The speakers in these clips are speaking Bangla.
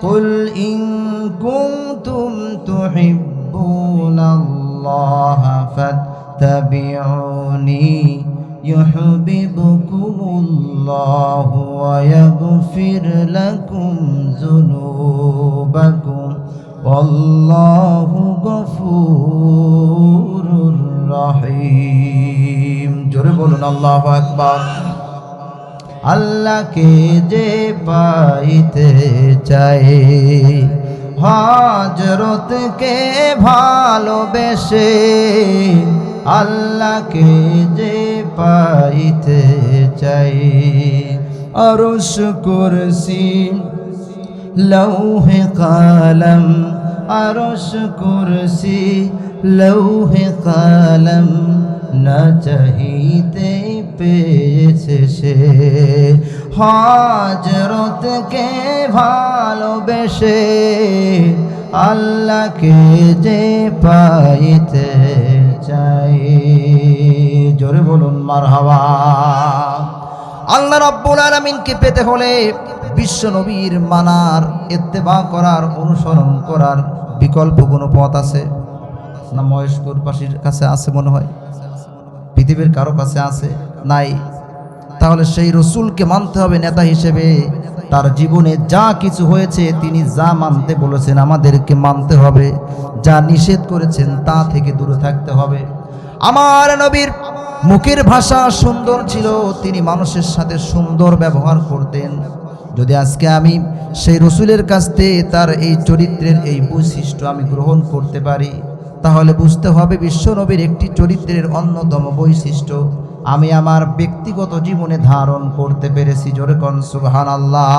قل إن كنتم تحبون الله فاتبعوني يحببكم الله ويغفر لكم ذنوبكم والله غفور رحيم জোরে বলুন আল্লাহু আকবার। আল্লাহকে যে পাইতে চাই হযরতকে ভালোবেসে, আল্লাহকে যে পাইতে চাই আরশ কুরসি লৌহে কলম, আরশ কুরসি লৌহে কলম না চাহিতে পেয়েছে সে, হযরতকে ভালোবেসে আল্লাহকে যে পাইতে চাই। জোরে বলুন মারহাবা। আল্লাহ রাব্বুল আলামিনকে পেতে হলে বিশ্ব নবীর মানার, ইত্তেবা করার, অনুসরণ করার বিকল্প কোনো পথ আছে না? মহেশপুর পাশির কাছে আছে মনে হয়, পৃথিবীর কারো কাছে আছে? নাই। তাহলে সেই রসুলকে মানতে হবে নেতা হিসেবে। তার জীবনে যা কিছু হয়েছে, তিনি যা মানতে বলেছেন আমাদেরকে মানতে হবে, যা নিষেধ করেছেন তা থেকে দূরে থাকতে হবে। আমার নবীর মুখের ভাষা সুন্দর ছিল, তিনি মানুষের সাথে সুন্দর ব্যবহার করতেন। যদি আজকে আমি সেই রসুলের কাছ থেকে তার এই চরিত্রের এই বৈশিষ্ট্য আমি গ্রহণ করতে পারি, তাহলে বুঝতে হবে বিশ্ব নবীর একটি চরিত্রের অন্যতম বৈশিষ্ট্য আমি আমার ব্যক্তিগত জীবনে ধারণ করতে পেরেছি। জোরে কোন সুবহানাল্লাহ।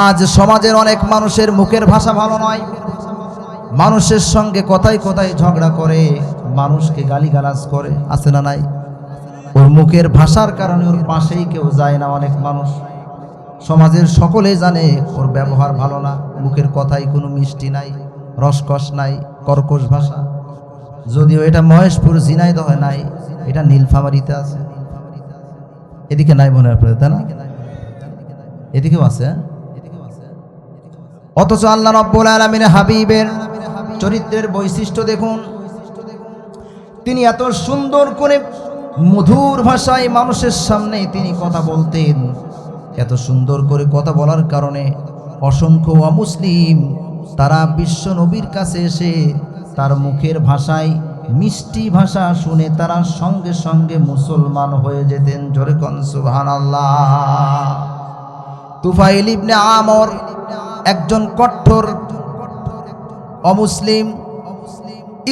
আজ সমাজের অনেক মানুষের মুখের ভাষা ভালো নয়, মানুষের সঙ্গে কথায় কথায় ঝগড়া করে, মানুষকে গালিগালাজ করে, আছে না নাই? ওর মুখের ভাষার কারণে ওর পাশেই কেউ যায় না। অনেক মানুষ সমাজের সকলেই জানে ওর ব্যবহার ভালো না, মুখের কথায় কোনো মিষ্টি নাই, রসকস নাই, কর্কশ ভাষা। যদিও এটা মহেশপুর ঝিনাইদহ নাই, এটা নীলফামারীতে আছে। এদিকে নাই মনে হয়, তাই না? এদিকেও আছে। অথচ আল্লাহ রাব্বুল আলামিনের হাবিবের চরিত্রের বৈশিষ্ট্য দেখুন। তিনি এত সুন্দর করে মধুর ভাষায় মানুষের সামনে তিনি কথা বলতেন। এত সুন্দর করে কথা বলার কারণে অসংখ্য অমুসলিম তারা বিশ্ব নবীর কাছে এসে তার মুখের ভাষায় মিষ্টি ভাষা শুনে তারা সঙ্গে সঙ্গে মুসলমান হয়ে যেতেন। জোরে কোন সুবহানাল্লাহ। তুফাইল ইবনে আমর একজন কঠোর অমুসলিম।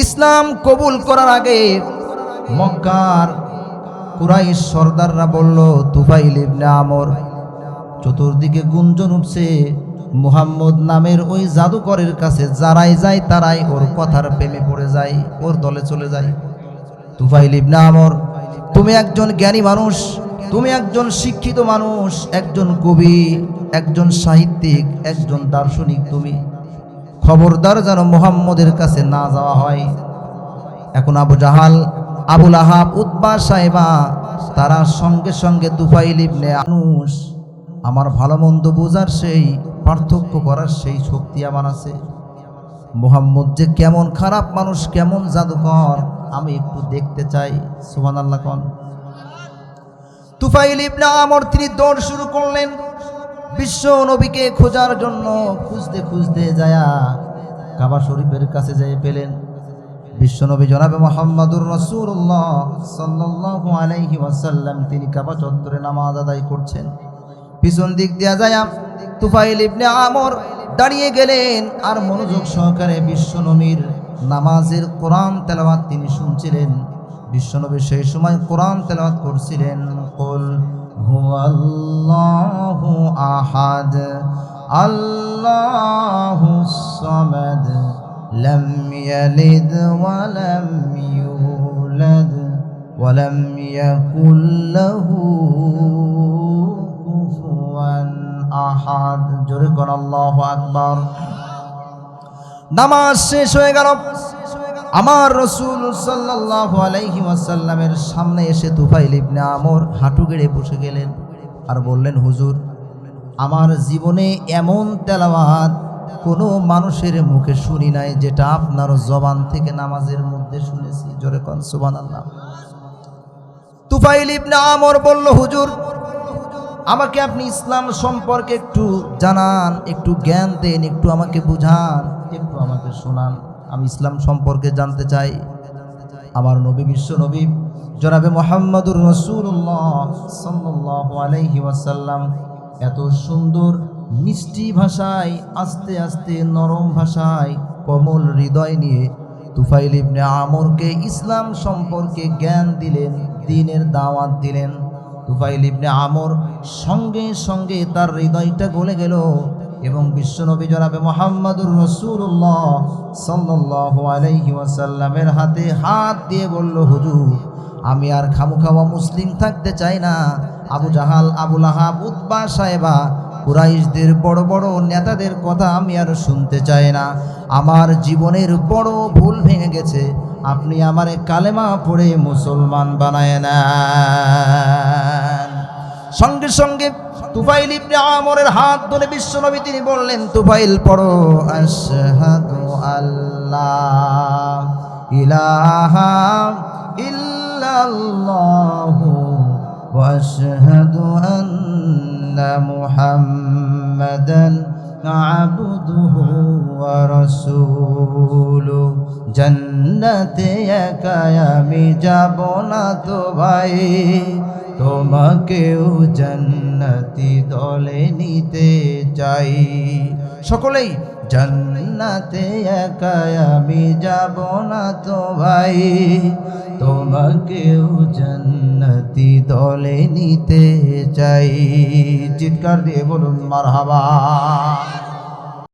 ইসলাম কবুল করার আগে মক্কার কুরাইশ সর্দাররা বলল, তুফাইল ইবনে আমর, চতুর্দিকে গুঞ্জন উঠছে মুহাম্মদ নামের ওই জাদুকরের কাছে যারাই যায় তারাই ওর কথার প্রেমে পড়ে যায়, ওর দলে চলে যায়। তুফাইল ইবনে আমর, তুমি একজন জ্ঞানী মানুষ, তুমি একজন শিক্ষিত মানুষ, একজন কবি, একজন সাহিত্যিক, একজন দার্শনিক, তুমি খবরদার যেন মুহাম্মদের কাছে না যাওয়া হয়। এখন আবু জাহাল, আবুল আহাব, উতবা, সাইবা তারা সঙ্গে সঙ্গে তুফাইল ইবনে মানুষ, আমার ভালো মন্দ বোঝার সেই পার্থক্য করার সেই শক্তি আমার আছে। মুহাম্মদ যে কেমন খারাপ মানুষ, কেমন জাদুকর, আমি একটু দেখতে চাই। সুবহানাল্লাহ কোন। তুফাইল ইবনে আমর তিনি দৌড় শুরু করলেন বিশ্ব নবীকে খোঁজার জন্য। খুঁজতে খুঁজতে যায়া কাবা শরীফের কাছে যেয়ে পেলেন বিশ্বনবী জনাবে মুহাম্মদুর রাসূলুল্লাহ সাল্লাল্লাহু আলাইহি ওয়াসাল্লাম তিনি কাবা চত্বরে নামাজ আদায় করছেন। পিছন দিক দিয়া যায় তুফাইল ইবনে আমর দাঁড়িয়ে গেলেন আর মনোযোগ সহকারে বিশ্বনবীর নামাজের কোরআন তেলাওয়াত তিনি শুনছিলেন। বিশ্বনবী সেই সময় কোরআন তেলাওয়াত করছিলেন, কুল হুয়াল্লাহু আহাদ আল্লাহুস সামাদ লাম ইয়ালিদ ওয়া লাম ইউলাদ ওয়া লাম ইয়াকুল লাহু কুফুয়ান আহাদ। জোরে কোন আল্লাহু আকবার। নামাজ শেষ হয়ে গেল। আমার রাসূল সাল্লাল্লাহু আলাইহি ওয়াসাল্লামের সামনে এসে তুফাইল ইবনে আমর হাঁটু গেড়ে বসে গেলেন আর বললেন, হুজুর আমার জীবনে এমন তেলাওয়াত কোনো মানুষের মুখে শুনি নাই যেটা আপনার জবান থেকে নামাজের মধ্যে শুনেছি। জোরে কোন সুবহানাল্লাহ। তুফাইল ইবনে আমর বলল, হুজুর আমাকে আপনি ইসলাম সম্পর্কে একটু জানান, একটু জ্ঞান দেন, একটু আমাকে বুঝান, একটু আমাকে শোনান, আমি ইসলাম সম্পর্কে জানতে চাই। আমার নবী, বিশ্ব নবী জনাবে মুহাম্মদুর রাসূলুল্লাহ সাল্লাল্লাহু আলাইহি ওয়াসাল্লাম এত সুন্দর মিষ্টি ভাষায়, আস্তে আস্তে নরম ভাষায়, কোমল হৃদয় নিয়ে তুফাইল ইবনে আমরকে ইসলাম সম্পর্কে জ্ঞান দিলেন, দ্বীনের দাওয়াত দিলেন। তুফাইল ইবনে আমর সঙ্গে সঙ্গে তার হৃদয়টা গলে গেল এবং বিশ্বনবী জনাবে মুহাম্মদুর রাসূলুল্লাহ সাল্লাল্লাহু আলাইহি ওয়াসাল্লামের হাতে হাত দিয়ে বলল, হুজুর আমি আর খামুখাওয়া মুসলিম থাকতে চাই না। আবু জাহাল, আবু লাহাব, উতবা, সাইবা, কুরাইশদের বড় বড় নেতাদের কথা আমি আর শুনতে চাই না। আমার জীবনের বড় ভুল ভেঙে গেছে, আপনি আমারে কালেমা পড়ে মুসলমান বানায় নেন। সঙ্গে সঙ্গে তুফাইল ইবনে আমরের হাত ধরে বিশ্বনবী তিনি বললেন, তুফাইল পড়ো আশহাদু আল্লাহ ইলাহা ইল্লাল্লাহু ওয়া আশহাদু আন্না মুহাম্মাদান আবদুহু ওয়া রাসূলুহু। জান্নাতে একা আমি যাব না তো ভাই, তোমাকেও জান্নাতি দলে নিতে চাই। সকলেই জান্নাতে একা আমি যাব না তো ভাই, তোমাকেও জান্নাতি দলে নিতে চাই। চিৎকার দিয়ে বলুন মারহাবা।